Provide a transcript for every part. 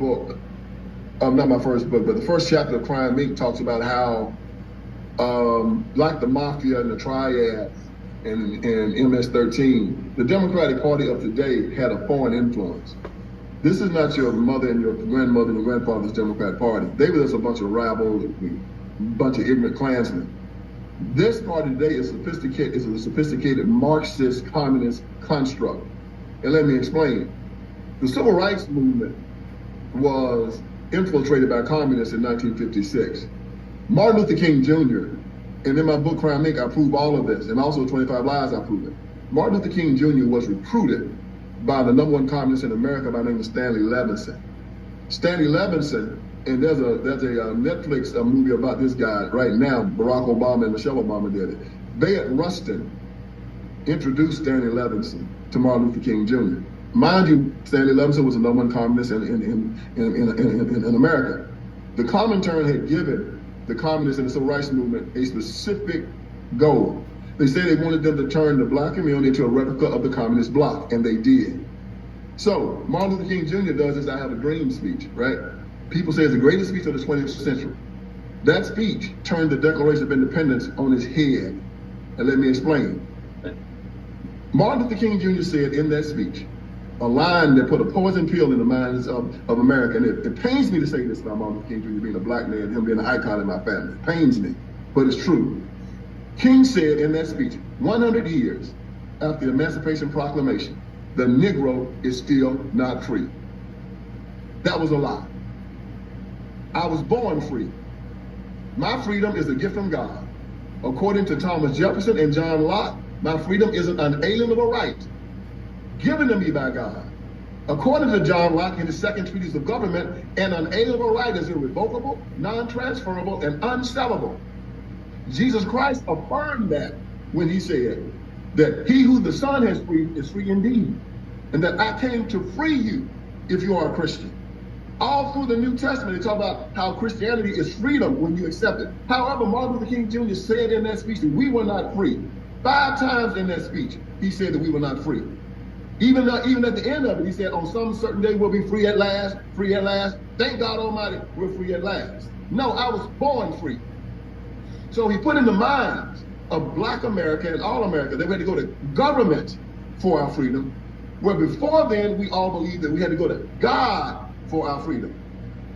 book, not my first book, but the first chapter of Crime Inc. talks about how, like the Mafia and the Triads and MS-13, the Democratic Party of today had a foreign influence. This is not your mother and your grandmother and your grandfather's Democratic Party. They were just a bunch of rabble, a bunch of ignorant Klansmen. This party today is a sophisticated Marxist communist construct. And let me explain. The civil rights movement was infiltrated by communists in 1956. Martin Luther King Jr., and in my book Crime Inc., I prove all of this, and also 25 Lies, I prove it. Martin Luther King Jr. was recruited by the #1 communist in America by the name of Stanley Levinson. Stanley Levinson, and there's a Netflix movie about this guy right now. Barack Obama and Michelle Obama did it. Bayard Rustin introduced Stanley Levinson to Martin Luther King Jr. Mind you, Stanley Levinson was the #1 communist in America. The Comintern had given the communists in the civil rights movement a specific goal. They said they wanted them to turn the black community into a replica of the communist bloc, and they did. So Martin Luther King Jr. does this "I Have a Dream" speech, right? People say it's the greatest speech of the 20th century. That speech turned the Declaration of Independence on its head. And let me explain. Martin Luther King Jr. said in that speech a line that put a poison pill in the minds of America. And it pains me to say this about Martin Luther King Jr. being a black man, him being an icon in my family. It pains me, but it's true. King said in that speech, 100 years after the Emancipation Proclamation, the Negro is still not free. That was a lie. I was born free. My freedom is a gift from God. According to Thomas Jefferson and John Locke, my freedom is an unalienable right given to me by God. According to John Locke in his second treatise of government, an unalienable right is irrevocable, non-transferable, and unsellable. Jesus Christ affirmed that when he said that he who the Son has freed is free indeed, and that I came to free you if you are a Christian. All through the New Testament, they talk about how Christianity is freedom when you accept it. However, Martin Luther King Jr. said in that speech that we were not free. 5 times in that speech, he said that we were not free. Even at the end of it, he said, on some certain day we'll be free at last, free at last. Thank God Almighty, we're free at last. No, I was born free. So he put in the minds of black America and all America that we had to go to government for our freedom, where before then we all believed that we had to go to God for our freedom.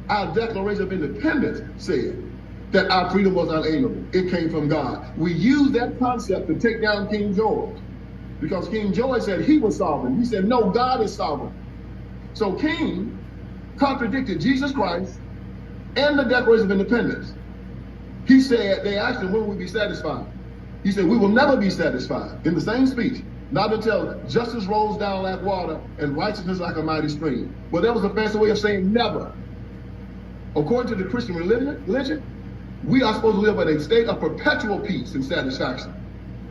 Our Declaration of Independence said that our freedom was unalienable. It came from God. We used that concept to take down King George, because King George said he was sovereign. We said, no, God is sovereign. So King contradicted Jesus Christ and the Declaration of Independence. He said, they asked him, when will we be satisfied? He said, we will never be satisfied. In the same speech, not until justice rolls down like water and righteousness like a mighty stream. Well, that was a fancy way of saying never. According to the Christian religion, we are supposed to live in a state of perpetual peace and satisfaction.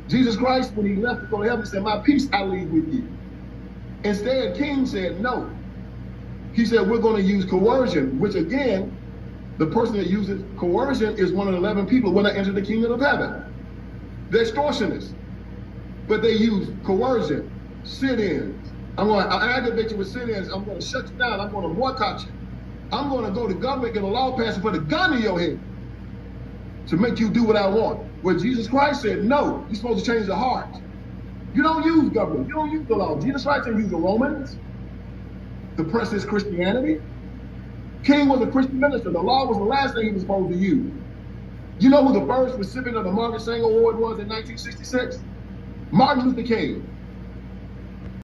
Jesus Christ, when he left to go to heaven, said, my peace I leave with you. Instead, King said no. He said, we're going to use coercion, which again, the person that uses coercion is one of the 11 people when I enter the kingdom of heaven. They're extortionists, but they use coercion, sit-ins. I'll aggravate you with sit-ins. I'm going to shut you down. I'm going to boycott you. I'm going to go to government, get a law passed, and put a gun in your head to make you do what I want. Where Jesus Christ said, no, you're supposed to change the heart. You don't use government. You don't use the law. Jesus Christ didn't use the Romans. The press is Christianity. King was a Christian minister. The law was the last thing he was supposed to use. You know who the first recipient of the Margaret Sanger Award was in 1966? Martin Luther King.